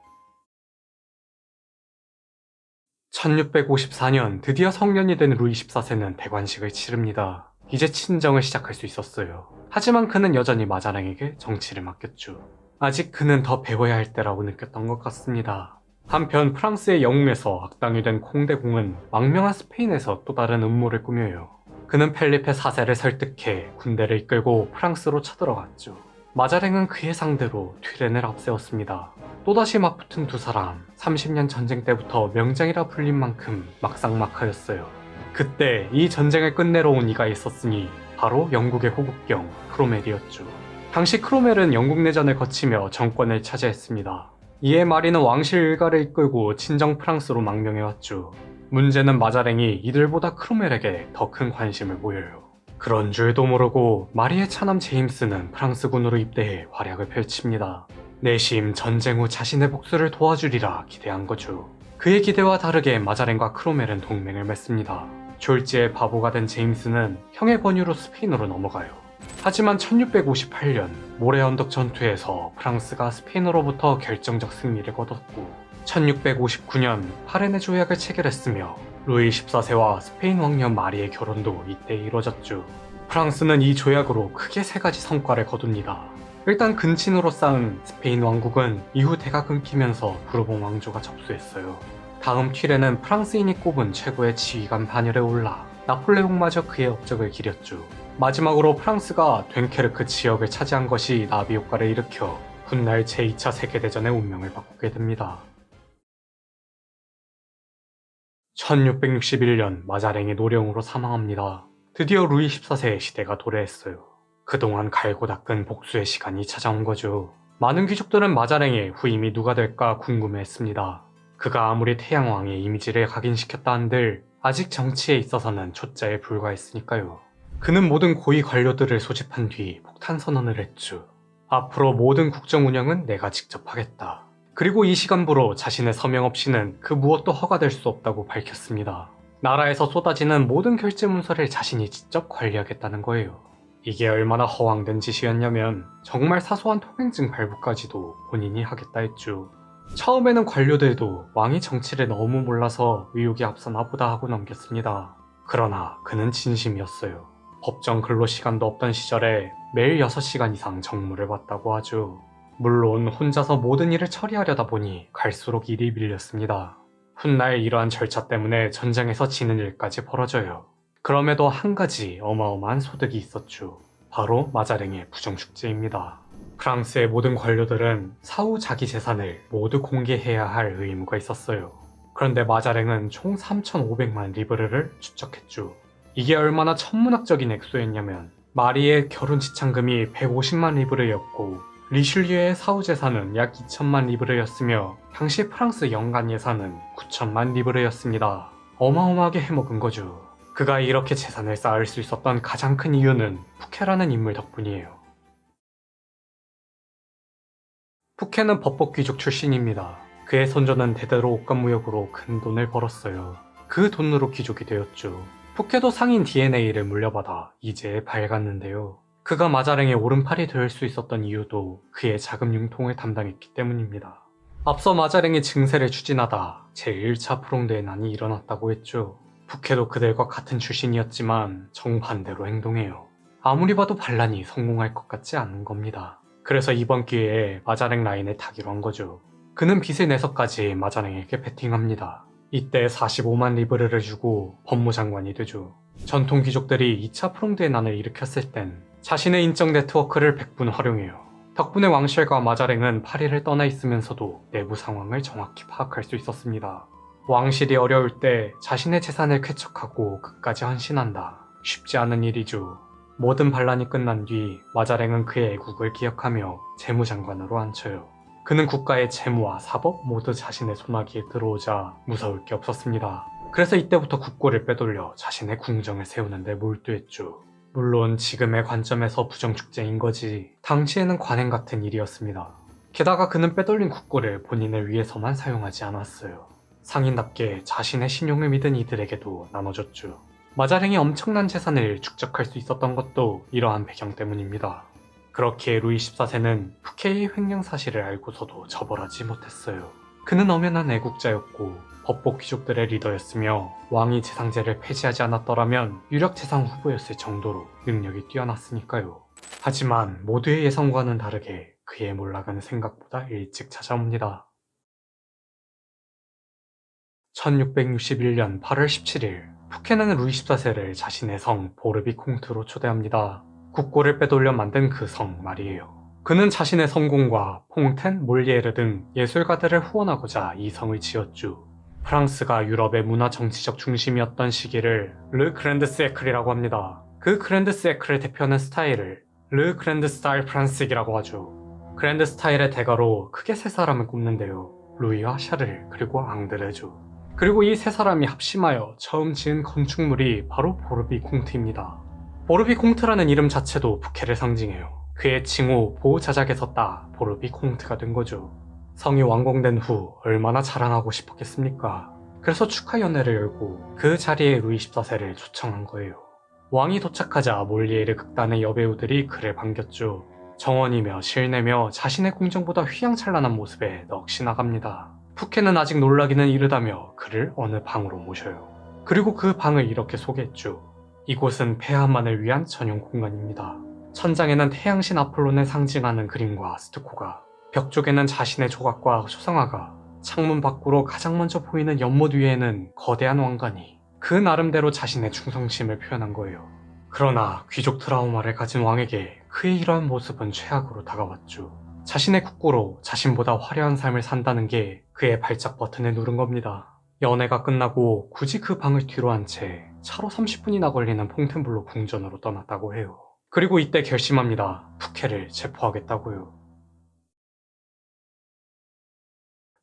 1654년 드디어 성년이 된 루이 14세는 대관식을 치릅니다. 이제 친정을 시작할 수 있었어요. 하지만 그는 여전히 마자랑에게 정치를 맡겼죠. 아직 그는 더 배워야 할 때라고 느꼈던 것 같습니다. 한편 프랑스의 영웅에서 악당이 된 콩대공은 망명한 스페인에서 또 다른 음모를 꾸며요. 그는 펠리페 4세를 설득해 군대를 이끌고 프랑스로 쳐들어갔죠. 마자랭은 그의 상대로 튀렌을 앞세웠습니다. 또다시 맞붙은 두 사람, 30년 전쟁 때부터 명장이라 불린 만큼 막상막하였어요. 그때 이 전쟁을 끝내러 온 이가 있었으니 바로 영국의 호국병 크로멜이었죠. 당시 크로멜은 영국 내전을 거치며 정권을 차지했습니다. 이에 마리는 왕실 일가를 이끌고 친정 프랑스로 망명해왔죠. 문제는 마자랭이 이들보다 크로멜에게 더 큰 관심을 보여요. 그런 줄도 모르고 마리의 차남 제임스는 프랑스군으로 입대해 활약을 펼칩니다. 내심 전쟁 후 자신의 복수를 도와주리라 기대한 거죠. 그의 기대와 다르게 마자랭과 크로멜은 동맹을 맺습니다. 졸지에 바보가 된 제임스는 형의 권유로 스페인으로 넘어가요. 하지만 1658년 모래 언덕 전투에서 프랑스가 스페인으로부터 결정적 승리를 거뒀고 1659년 파레네 조약을 체결했으며 루이 14세와 스페인 왕녀 마리의 결혼도 이때 이루어졌죠. 프랑스는 이 조약으로 크게 세 가지 성과를 거둡니다. 일단 근친으로 쌓은 스페인 왕국은 이후 대가 끊기면서 부르봉 왕조가 접수했어요. 다음 튀레는 프랑스인이 꼽은 최고의 지휘관 반열에 올라 나폴레옹마저 그의 업적을 기렸죠. 마지막으로 프랑스가 됭케르크 지역을 차지한 것이 나비 효과를 일으켜 훗날 제2차 세계대전의 운명을 바꾸게 됩니다. 1661년 마자랭의 노령으로 사망합니다. 드디어 루이 14세의 시대가 도래했어요. 그동안 갈고 닦은 복수의 시간이 찾아온 거죠. 많은 귀족들은 마자랭의 후임이 누가 될까 궁금해했습니다. 그가 아무리 태양왕의 이미지를 각인시켰다 한들 아직 정치에 있어서는 초짜에 불과했으니까요. 그는 모든 고위 관료들을 소집한 뒤 폭탄 선언을 했죠. 앞으로 모든 국정 운영은 내가 직접 하겠다. 그리고 이 시간부로 자신의 서명 없이는 그 무엇도 허가될 수 없다고 밝혔습니다. 나라에서 쏟아지는 모든 결제 문서를 자신이 직접 관리하겠다는 거예요. 이게 얼마나 허황된 짓이었냐면 정말 사소한 통행증 발부까지도 본인이 하겠다 했죠. 처음에는 관료들도 왕이 정치를 너무 몰라서 의욕이 앞서 나보다 하고 넘겼습니다. 그러나 그는 진심이었어요. 법정 근로 시간도 없던 시절에 매일 6시간 이상 정무를 봤다고 하죠. 물론 혼자서 모든 일을 처리하려다 보니 갈수록 일이 밀렸습니다. 훗날 이러한 절차 때문에 전쟁에서 지는 일까지 벌어져요. 그럼에도 한 가지 어마어마한 소득이 있었죠. 바로 마자랭의 부정축제입니다. 프랑스의 모든 관료들은 사후 자기 재산을 모두 공개해야 할 의무가 있었어요. 그런데 마자랭은 총 3,500만 리브르를 축적했죠. 이게 얼마나 천문학적인 액수였냐면 마리의 결혼 지참금이 150만 리브르였고 리슐리에의 사후 재산은 약 2천만 리브르였으며 당시 프랑스 연간 예산은 9천만 리브르였습니다. 어마어마하게 해먹은 거죠. 그가 이렇게 재산을 쌓을 수 있었던 가장 큰 이유는 푸케라는 인물 덕분이에요. 푸케는 법복 귀족 출신입니다. 그의 손조는 대대로 옷감무역으로 큰 돈을 벌었어요. 그 돈으로 귀족이 되었죠. 푸케도 상인 DNA를 물려받아 이제에 밝았는데요. 그가 마자랭의 오른팔이 될 수 있었던 이유도 그의 자금 융통을 담당했기 때문입니다. 앞서 마자랭의 증세를 추진하다 제1차 프롱대난이 일어났다고 했죠. 푸케도 그들과 같은 출신이었지만 정반대로 행동해요. 아무리 봐도 반란이 성공할 것 같지 않은 겁니다. 그래서 이번 기회에 마자랭 라인을 타기로 한 거죠. 그는 빚을 내서까지 마자랭에게 베팅합니다. 이때 45만 리브르를 주고 법무장관이 되죠. 전통 귀족들이 2차 프롱대난을 일으켰을 땐 자신의 인적 네트워크를 100분 활용해요. 덕분에 왕실과 마자랭은 파리를 떠나 있으면서도 내부 상황을 정확히 파악할 수 있었습니다. 왕실이 어려울 때 자신의 재산을 쾌척하고 끝까지 헌신한다. 쉽지 않은 일이죠. 모든 반란이 끝난 뒤 마자랭은 그의 애국을 기억하며 재무장관으로 앉혀요. 그는 국가의 재무와 사법 모두 자신의 손아귀에 들어오자 무서울 게 없었습니다. 그래서 이때부터 국고를 빼돌려 자신의 궁정을 세우는 데 몰두했죠. 물론 지금의 관점에서 부정축제인 거지 당시에는 관행 같은 일이었습니다. 게다가 그는 빼돌린 국고를 본인을 위해서만 사용하지 않았어요. 상인답게 자신의 신용을 믿은 이들에게도 나눠줬죠. 마자랭이 엄청난 재산을 축적할 수 있었던 것도 이러한 배경 때문입니다. 그렇게 루이 14세는 푸케의 횡령 사실을 알고서도 처벌하지 못했어요. 그는 엄연한 애국자였고 법복 귀족들의 리더였으며 왕이 재상제를 폐지하지 않았더라면 유력 재상 후보였을 정도로 능력이 뛰어났으니까요. 하지만 모두의 예상과는 다르게 그의 몰락은 생각보다 일찍 찾아옵니다. 1661년 8월 17일 푸케는 루이 14세를 자신의 성 보르비 콩트로 초대합니다. 국고를 빼돌려 만든 그 성 말이에요. 그는 자신의 성공과 퐁텐, 몰리에르 등 예술가들을 후원하고자 이 성을 지었죠. 프랑스가 유럽의 문화 정치적 중심이었던 시기를 르 그랜드 시에클이라고 합니다. 그 그랜드 시에클을 대표하는 스타일을 르 그랜드 스타일 프란스익이라고 하죠. 그랜드 스타일의 대가로 크게 세 사람을 꼽는데요. 루이와 샤를 그리고 앙드레죠. 그리고 이 세 사람이 합심하여 처음 지은 건축물이 바로 보르비 콩트입니다. 보르비 콩트라는 이름 자체도 푸케를 상징해요. 그의 칭호 보호자작에서 따 보르비 콩트가 된 거죠. 성이 완공된 후 얼마나 자랑하고 싶었겠습니까? 그래서 축하 연회를 열고 그 자리에 루이 14세를 초청한 거예요. 왕이 도착하자 몰리에르 극단의 여배우들이 그를 반겼죠. 정원이며 실내며 자신의 궁정보다 휘황찬란한 모습에 넋이 나갑니다. 푸케는 아직 놀라기는 이르다며 그를 어느 방으로 모셔요. 그리고 그 방을 이렇게 소개했죠. 이곳은 폐하만을 위한 전용 공간입니다. 천장에는 태양신 아폴론을 상징하는 그림과 스투코가, 벽 쪽에는 자신의 조각과 초상화가, 창문 밖으로 가장 먼저 보이는 연못 위에는 거대한 왕관이 그 나름대로 자신의 충성심을 표현한 거예요. 그러나 귀족 트라우마를 가진 왕에게 그의 이러한 모습은 최악으로 다가왔죠. 자신의 국고로 자신보다 화려한 삶을 산다는 게 그의 발작 버튼을 누른 겁니다. 연애가 끝나고 굳이 그 방을 뒤로 한 채 차로 30분이나 걸리는 퐁텐블로 궁전으로 떠났다고 해요. 그리고 이때 결심합니다. 푸케를 체포하겠다고요.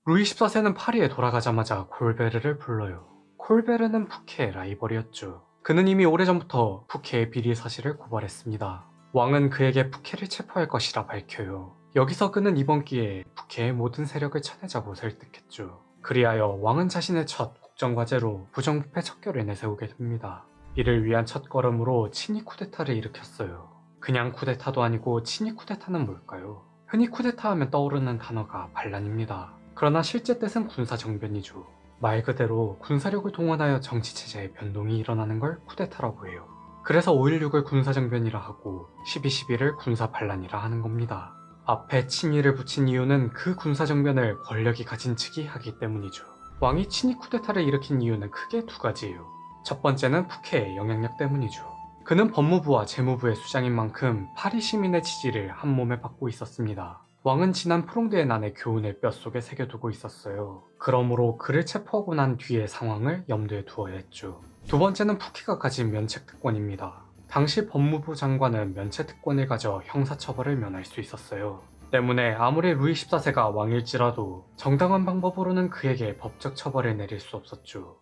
루이 14세는 파리에 돌아가자마자 콜베르를 불러요. 콜베르는 푸케의 라이벌이었죠. 그는 이미 오래전부터 푸케의 비리 사실을 고발했습니다. 왕은 그에게 푸케를 체포할 것이라 밝혀요. 여기서 그는 이번 기회에 푸케의 모든 세력을 쳐내자고 설득했죠. 그리하여 왕은 자신의 첫 국정과제로 부정부패 척결을 내세우게 됩니다. 이를 위한 첫걸음으로 친위 쿠데타를 일으켰어요. 그냥 쿠데타도 아니고 친위 쿠데타는 뭘까요? 흔히 쿠데타 하면 떠오르는 단어가 반란입니다. 그러나 실제 뜻은 군사정변이죠. 말 그대로 군사력을 동원하여 정치체제의 변동이 일어나는 걸 쿠데타라고 해요. 그래서 5.16을 군사정변이라 하고 12.12를 군사반란이라 하는 겁니다. 앞에 친위를 붙인 이유는 그 군사정변을 권력이 가진 측이 하기 때문이죠. 왕이 친위 쿠데타를 일으킨 이유는 크게 두 가지예요. 첫 번째는 푸케의 영향력 때문이죠. 그는 법무부와 재무부의 수장인 만큼 파리 시민의 지지를 한몸에 받고 있었습니다. 왕은 지난 프롱드의 난의 교훈을 뼛속에 새겨두고 있었어요. 그러므로 그를 체포하고 난 뒤의 상황을 염두에 두어야 했죠. 두 번째는 푸케가 가진 면책특권입니다. 당시 법무부 장관은 면책특권을 가져 형사처벌을 면할 수 있었어요. 때문에 아무리 루이 14세가 왕일지라도 정당한 방법으로는 그에게 법적 처벌을 내릴 수 없었죠.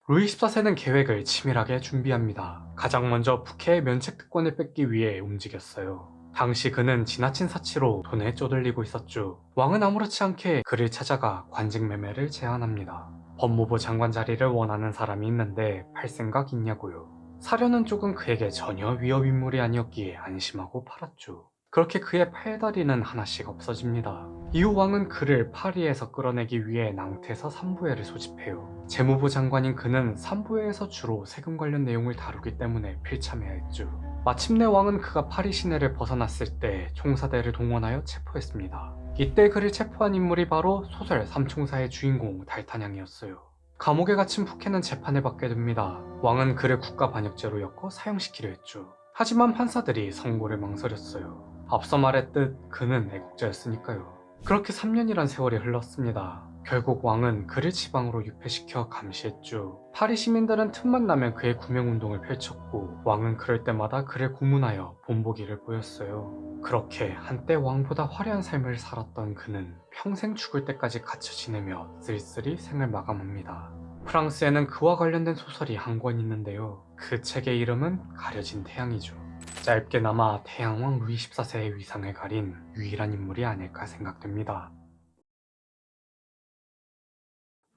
루이 14세는 계획을 치밀하게 준비합니다. 가장 먼저 푸케의 면책특권을 뺏기 위해 움직였어요. 당시 그는 지나친 사치로 돈에 쪼들리고 있었죠. 왕은 아무렇지 않게 그를 찾아가 관직 매매를 제안합니다. 법무부 장관 자리를 원하는 사람이 있는데 팔 생각 있냐고요. 사려는 쪽은 그에게 전혀 위협 인물이 아니었기에 안심하고 팔았죠. 그렇게 그의 팔다리는 하나씩 없어집니다. 이후 왕은 그를 파리에서 끌어내기 위해 낭테서 삼부회를 소집해요. 재무부 장관인 그는 삼부회에서 주로 세금 관련 내용을 다루기 때문에 필참해야 했죠. 마침내 왕은 그가 파리 시내를 벗어났을 때 총사대를 동원하여 체포했습니다. 이때 그를 체포한 인물이 바로 소설 삼총사의 주인공 달타냥이었어요. 감옥에 갇힌 푸케는 재판을 받게 됩니다. 왕은 그를 국가반역죄로 엮어 사형시키려 했죠. 하지만 판사들이 선고를 망설였어요. 앞서 말했듯 그는 애국자였으니까요. 그렇게 3년이란 세월이 흘렀습니다. 결국 왕은 그를 지방으로 유폐시켜 감시했죠. 파리 시민들은 틈만 나면 그의 구명운동을 펼쳤고 왕은 그럴 때마다 그를 고문하여 본보기를 보였어요. 그렇게 한때 왕보다 화려한 삶을 살았던 그는 평생 죽을 때까지 갇혀 지내며 쓸쓸히 생을 마감합니다. 프랑스에는 그와 관련된 소설이 한 권 있는데요. 그 책의 이름은 가려진 태양이죠. 짧게나마 태양왕 루이 14세의 위상을 가린 유일한 인물이 아닐까 생각됩니다.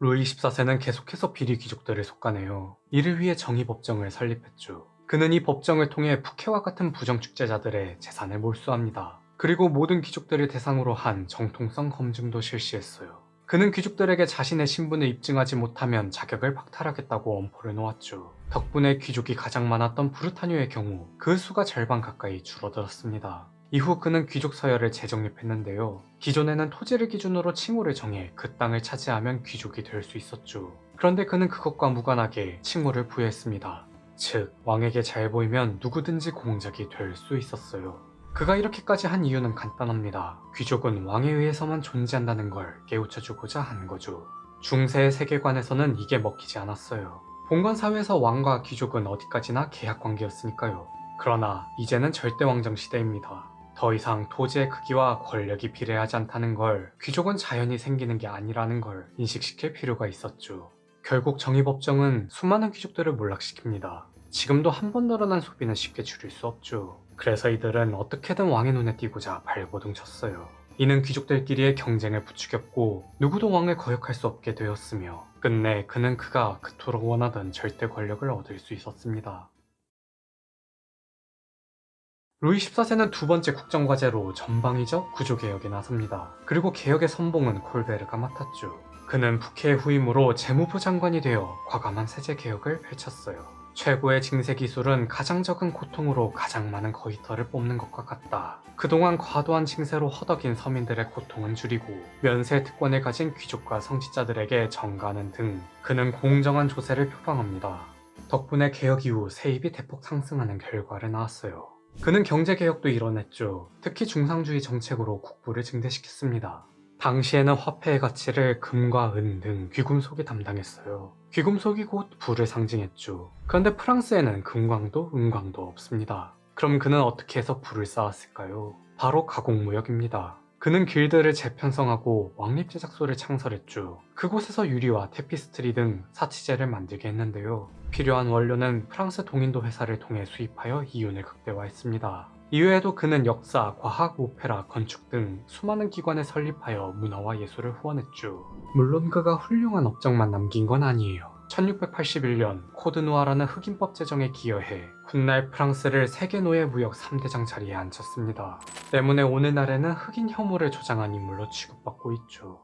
루이 14세는 계속해서 비리 귀족들을 속아내요. 이를 위해 정의법정을 설립했죠. 그는 이 법정을 통해 푸케와 같은 부정축제자들의 재산을 몰수합니다. 그리고 모든 귀족들을 대상으로 한 정통성 검증도 실시했어요. 그는 귀족들에게 자신의 신분을 입증하지 못하면 자격을 박탈하겠다고 엄포를 놓았죠. 덕분에 귀족이 가장 많았던 브루타뉴의 경우 그 수가 절반 가까이 줄어들었습니다. 이후 그는 귀족 서열을 재정립했는데요. 기존에는 토지를 기준으로 칭호를 정해 그 땅을 차지하면 귀족이 될 수 있었죠. 그런데 그는 그것과 무관하게 칭호를 부여했습니다. 즉, 왕에게 잘 보이면 누구든지 공작이 될 수 있었어요. 그가 이렇게까지 한 이유는 간단합니다. 귀족은 왕에 의해서만 존재한다는 걸 깨우쳐주고자 한 거죠. 중세의 세계관에서는 이게 먹히지 않았어요. 봉건 사회에서 왕과 귀족은 어디까지나 계약 관계였으니까요. 그러나 이제는 절대왕정 시대입니다. 더 이상 토지의 크기와 권력이 비례하지 않다는 걸, 귀족은 자연히 생기는 게 아니라는 걸 인식시킬 필요가 있었죠. 결국 정의법정은 수많은 귀족들을 몰락시킵니다. 지금도 한 번 늘어난 소비는 쉽게 줄일 수 없죠. 그래서 이들은 어떻게든 왕의 눈에 띄고자 발버둥 쳤어요. 이는 귀족들끼리의 경쟁을 부추겼고 누구도 왕을 거역할 수 없게 되었으며 끝내 그는 그가 그토록 원하던 절대 권력을 얻을 수 있었습니다. 루이 14세는 두 번째 국정과제로 전방위적 구조개혁에 나섭니다. 그리고 개혁의 선봉은 콜베르가 맡았죠. 그는 푸케의 후임으로 재무부 장관이 되어 과감한 세제 개혁을 펼쳤어요. 최고의 징세 기술은 가장 적은 고통으로 가장 많은 거위털을 뽑는 것과 같다. 그동안 과도한 징세로 허덕인 서민들의 고통은 줄이고 면세 특권을 가진 귀족과 성직자들에게 전가하는 등 그는 공정한 조세를 표방합니다. 덕분에 개혁 이후 세입이 대폭 상승하는 결과를 낳았어요. 그는 경제개혁도 이뤄냈죠. 특히 중상주의 정책으로 국부를 증대시켰습니다. 당시에는 화폐의 가치를 금과 은 등 귀금속이 담당했어요. 귀금속이 곧 부를 상징했죠. 그런데 프랑스에는 금광도 은광도 없습니다. 그럼 그는 어떻게 해서 부를 쌓았을까요? 바로 가공무역입니다. 그는 길드를 재편성하고 왕립 제작소를 창설했죠. 그곳에서 유리와 테피스트리 등 사치제를 만들게 했는데요. 필요한 원료는 프랑스 동인도 회사를 통해 수입하여 이윤을 극대화했습니다. 이외에도 그는 역사, 과학, 오페라, 건축 등 수많은 기관을 설립하여 문화와 예술을 후원했죠. 물론 그가 훌륭한 업적만 남긴 건 아니에요. 1681년 코드누아라는 흑인법 제정에 기여해 훗날 프랑스를 세계노예 무역 3대장 자리에 앉혔습니다. 때문에 오늘날에는 흑인 혐오를 조장한 인물로 취급받고 있죠.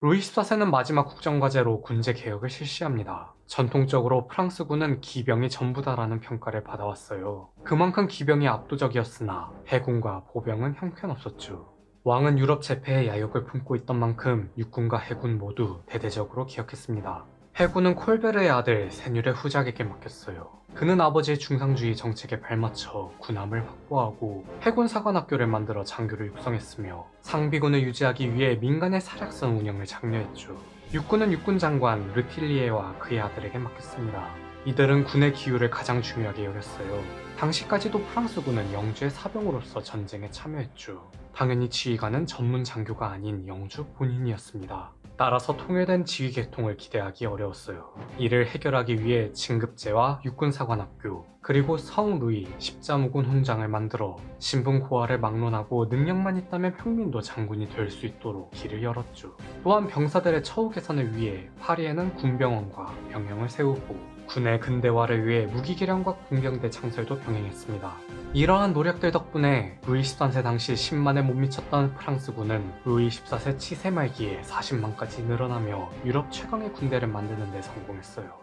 루이 14세는 마지막 국정과제로 군제 개혁을 실시합니다. 전통적으로 프랑스군은 기병이 전부다라는 평가를 받아왔어요. 그만큼 기병이 압도적이었으나 해군과 보병은 형편없었죠. 왕은 유럽 제패의 야욕을 품고 있던 만큼 육군과 해군 모두 대대적으로 기억했습니다. 해군은 콜베르의 아들 세뉴레 후작에게 맡겼어요. 그는 아버지의 중상주의 정책에 발맞춰 군함을 확보하고 해군 사관학교를 만들어 장교를 육성했으며 상비군을 유지하기 위해 민간의 사략선 운영을 장려했죠. 육군은 육군장관 르틸리에와 그의 아들에게 맡겼습니다. 이들은 군의 기율을 가장 중요하게 여겼어요. 당시까지도 프랑스군은 영주의 사병으로서 전쟁에 참여했죠. 당연히 지휘관은 전문 장교가 아닌 영주 본인이었습니다. 따라서 통일된 지휘 계통을 기대하기 어려웠어요. 이를 해결하기 위해 진급제와 육군사관학교, 그리고 성루이 십자무군 훈장을 만들어 신분 고하를 막론하고 능력만 있다면 평민도 장군이 될 수 있도록 길을 열었죠. 또한 병사들의 처우 개선을 위해 파리에는 군병원과 병영을 세우고 군의 근대화를 위해 무기개량과 공병대 창설도 병행했습니다. 이러한 노력들 덕분에 루이 13세 당시 10만에 못 미쳤던 프랑스군은 루이 14세 치세 말기에 40만까지 늘어나며 유럽 최강의 군대를 만드는 데 성공했어요.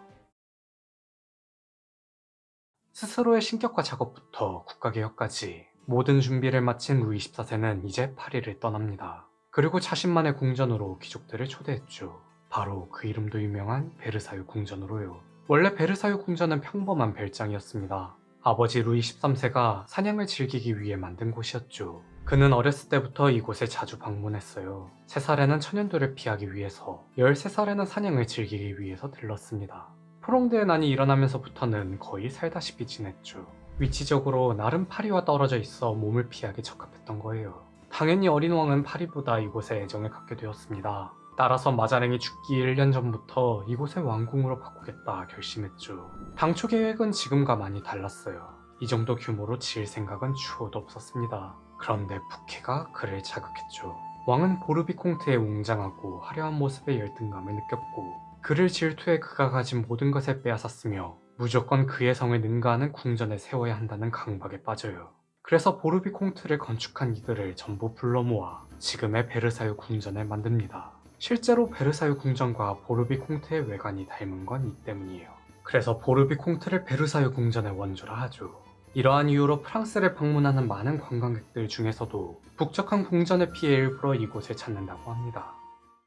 스스로의 신격화 작업부터 국가개혁까지 모든 준비를 마친 루이 14세는 이제 파리를 떠납니다. 그리고 자신만의 궁전으로 귀족들을 초대했죠. 바로 그 이름도 유명한 베르사유 궁전으로요. 원래 베르사유 궁전은 평범한 별장이었습니다. 아버지 루이 13세가 사냥을 즐기기 위해 만든 곳이었죠. 그는 어렸을 때부터 이곳에 자주 방문했어요. 3살에는 천연두를 피하기 위해서, 13살에는 사냥을 즐기기 위해서 들렀습니다. 포롱드의 난이 일어나면서부터는 거의 살다시피 지냈죠. 위치적으로 나름 파리와 떨어져 있어 몸을 피하기 적합했던 거예요. 당연히 어린 왕은 파리보다 이곳에 애정을 갖게 되었습니다. 따라서 마자랭이 죽기 1년 전부터 이곳을 왕궁으로 바꾸겠다 결심했죠. 당초 계획은 지금과 많이 달랐어요. 이 정도 규모로 지을 생각은 추호도 없었습니다. 그런데 부캐가 그를 자극했죠. 왕은 보르비콩트의 웅장하고 화려한 모습에 열등감을 느꼈고 그를 질투해 그가 가진 모든 것을 빼앗았으며 무조건 그의 성을 능가하는 궁전을 세워야 한다는 강박에 빠져요. 그래서 보르비콩트를 건축한 이들을 전부 불러 모아 지금의 베르사유 궁전을 만듭니다. 실제로 베르사유 궁전과 보르비콩트의 외관이 닮은 건 이 때문이에요. 그래서 보르비콩트를 베르사유 궁전의 원조라 하죠. 이러한 이유로 프랑스를 방문하는 많은 관광객들 중에서도 북적한 궁전을 피해 일부러 이곳을 찾는다고 합니다.